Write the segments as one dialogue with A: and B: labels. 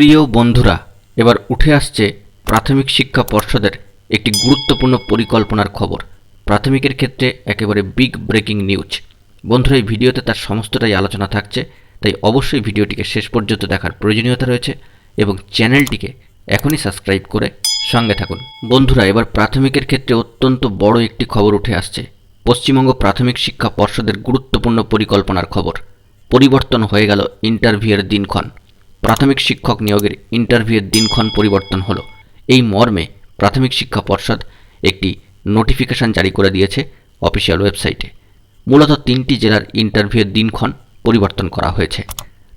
A: প্রিয় বন্ধুরা, এবার উঠে আসছে প্রাথমিক শিক্ষা পর্ষদের একটি গুরুত্বপূর্ণ পরিকল্পনার খবর। প্রাথমিকের ক্ষেত্রে একেবারে বিগ ব্রেকিং নিউজ। বন্ধুরা, এই ভিডিওতে তার সমস্তটাই আলোচনা থাকছে, তাই অবশ্যই ভিডিওটিকে শেষ পর্যন্ত দেখার প্রয়োজনীয়তা রয়েছে এবং চ্যানেলটিকে এখনই সাবস্ক্রাইব করে সঙ্গে থাকুন। বন্ধুরা, এবার প্রাথমিকের ক্ষেত্রে অত্যন্ত বড় একটি খবর উঠে আসছে। পশ্চিমবঙ্গ প্রাথমিক শিক্ষা পর্ষদের গুরুত্বপূর্ণ পরিকল্পনার খবর। পরিবর্তন হয়ে গেল ইন্টারভিউয়ের দিনক্ষণ। প্রাথমিক শিক্ষক নিয়োগের ইন্টারভিউয়ের দিনক্ষণ পরিবর্তন হলো। এই মর্মে প্রাথমিক শিক্ষা পর্ষদ একটি নোটিফিকেশন জারি করে দিয়েছে অফিসিয়াল ওয়েবসাইটে। মূলত 3টি জেলার ইন্টারভিউয়ের দিনক্ষণ পরিবর্তন করা হয়েছে।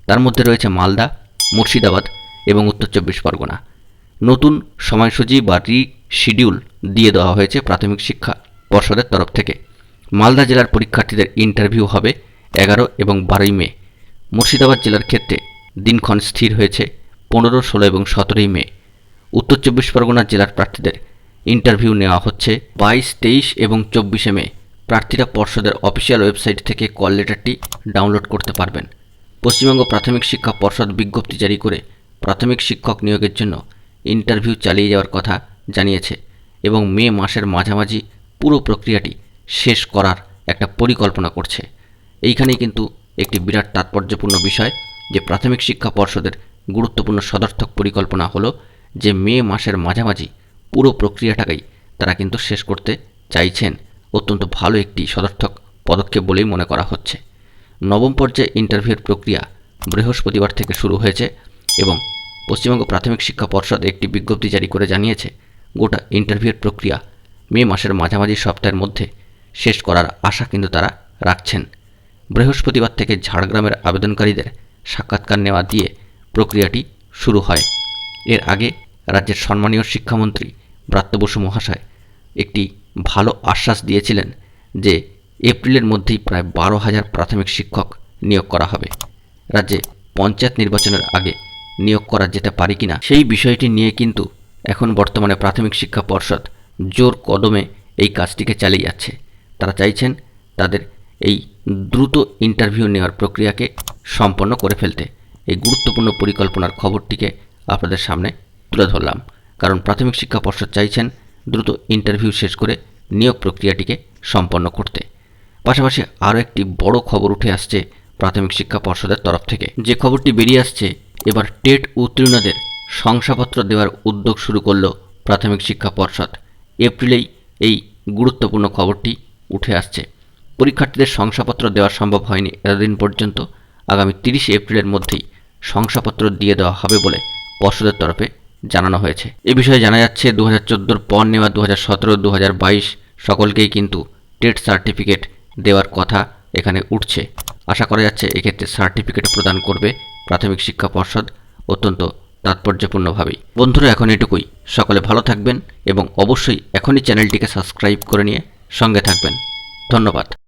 A: তার মধ্যে রয়েছে মালদা, মুর্শিদাবাদ এবং উত্তর 24 পরগনা। নতুন সময়সূচি বা রিশিডিউল দিয়ে দেওয়া হয়েছে প্রাথমিক শিক্ষা পর্ষদের তরফ থেকে। মালদা জেলার পরীক্ষার্থীদের ইন্টারভিউ হবে 11 এবং 12ই মে। মুর্শিদাবাদ জেলার ক্ষেত্রে দিনক্ষণ স্থির হয়েছে 15, 16 এবং 17ই মে। উত্তর 24 পরগনা জেলার প্রার্থীদের ইন্টারভিউ নেওয়া হচ্ছে 22, 23 এবং 24শে মে। প্রার্থীরা পর্ষদের অফিসিয়াল ওয়েবসাইট থেকে কল লেটারটি ডাউনলোড করতে পারবেন। পশ্চিমবঙ্গ প্রাথমিক শিক্ষা পর্ষদ বিজ্ঞপ্তি জারি করে প্রাথমিক শিক্ষক নিয়োগের জন্য ইন্টারভিউ চালিয়ে যাওয়ার কথা জানিয়েছে এবং মে মাসের মাঝামাঝি পুরো প্রক্রিয়াটি শেষ করার একটা পরিকল্পনা করছে। এইখানেই কিন্তু একটি বিরাট তাৎপর্যপূর্ণ বিষয় যে প্রাথমিক শিক্ষা পর্ষদের গুরুত্বপূর্ণ সদর্থক পরিকল্পনা হলো যে মে মাসের মাঝামাঝি পুরো প্রক্রিয়াটাকেই তারা কিন্তু শেষ করতে চাইছেন। অত্যন্ত ভালো একটি সদর্থক পদক্ষেপ বলেই মনে করা হচ্ছে। নবম পর্যায়ে ইন্টারভিউর প্রক্রিয়া বৃহস্পতিবার থেকে শুরু হয়েছে এবং পশ্চিমবঙ্গ প্রাথমিক শিক্ষা পর্ষদ একটি বিজ্ঞপ্তি জারি করে জানিয়েছে গোটা ইন্টারভিউর প্রক্রিয়া মে মাসের মাঝামাঝি সপ্তাহের মধ্যে শেষ করার আশা কিন্তু তারা রাখছেন। বৃহস্পতিবার থেকে ঝাড়গ্রামের আবেদনকারীদের সাক্ষাৎকার নেওয়া দিয়ে প্রক্রিয়াটি শুরু হয়। এর আগে রাজ্যের সম্মানীয় শিক্ষামন্ত্রী ব্রাত্য বসু মহাশয় একটি ভালো আশ্বাস দিয়েছিলেন যে এপ্রিলের মধ্যেই প্রায় 12,000 প্রাথমিক শিক্ষক নিয়োগ করা হবে। রাজ্যে পঞ্চায়েত নির্বাচনের আগে নিয়োগ করা যেতে পারে কিনা সেই বিষয়টি নিয়ে কিন্তু এখন বর্তমানে প্রাথমিক শিক্ষা পর্ষদ জোর কদমে এই কাজটিকে চালিয়ে যাচ্ছে। তারা চাইছেন তাদের এই দ্রুত ইন্টারভিউ নেওয়ার প্রক্রিয়াকে সম্পন্ন করে ফেলতে। এই গুরুত্বপূর্ণ পরিকল্পনার খবরটিকে আপনাদের সামনে তুলে ধরলাম, কারণ প্রাথমিক শিক্ষা পর্ষদ চাইছেন দ্রুত ইন্টারভিউ শেষ করে নিয়োগ প্রক্রিয়াটিকে সম্পন্ন করতে। পাশাপাশি আরও একটি বড় খবর উঠে আসছে প্রাথমিক শিক্ষা পর্ষদের তরফ থেকে। যে খবরটি বেরিয়ে আসছে, এবার টেট উত্তীর্ণদের শংসাপত্র দেওয়ার উদ্যোগ শুরু করল প্রাথমিক শিক্ষা পর্ষদ। এপ্রিলেই এই গুরুত্বপূর্ণ খবরটি উঠে আসছে। পরীক্ষার্থীদের শংসাপত্র দেওয়া সম্ভব হয়নি এতদিন পর্যন্ত। আগামী 30 এপ্রিলের মধ্যেই শংসাপত্র দিয়ে দেওয়া হবে বলে পর্ষদের তরফে জানানো হয়েছে। এ বিষয়ে জানা যাচ্ছে 2014 পর নেওয়া 2017, 2022 সকলকেই কিন্তু টেট সার্টিফিকেট দেওয়ার কথা এখানে উঠছে। আশা করা যাচ্ছে এক্ষেত্রে সার্টিফিকেট প্রদান করবে প্রাথমিক শিক্ষা পর্ষদ অত্যন্ত তাৎপর্যপূর্ণভাবেই। বন্ধুরা, এখন এটুকুই। সকলে ভালো থাকবেন এবং অবশ্যই এখনই চ্যানেলটিকে সাবস্ক্রাইব করে নিয়ে সঙ্গে থাকবেন। ধন্যবাদ।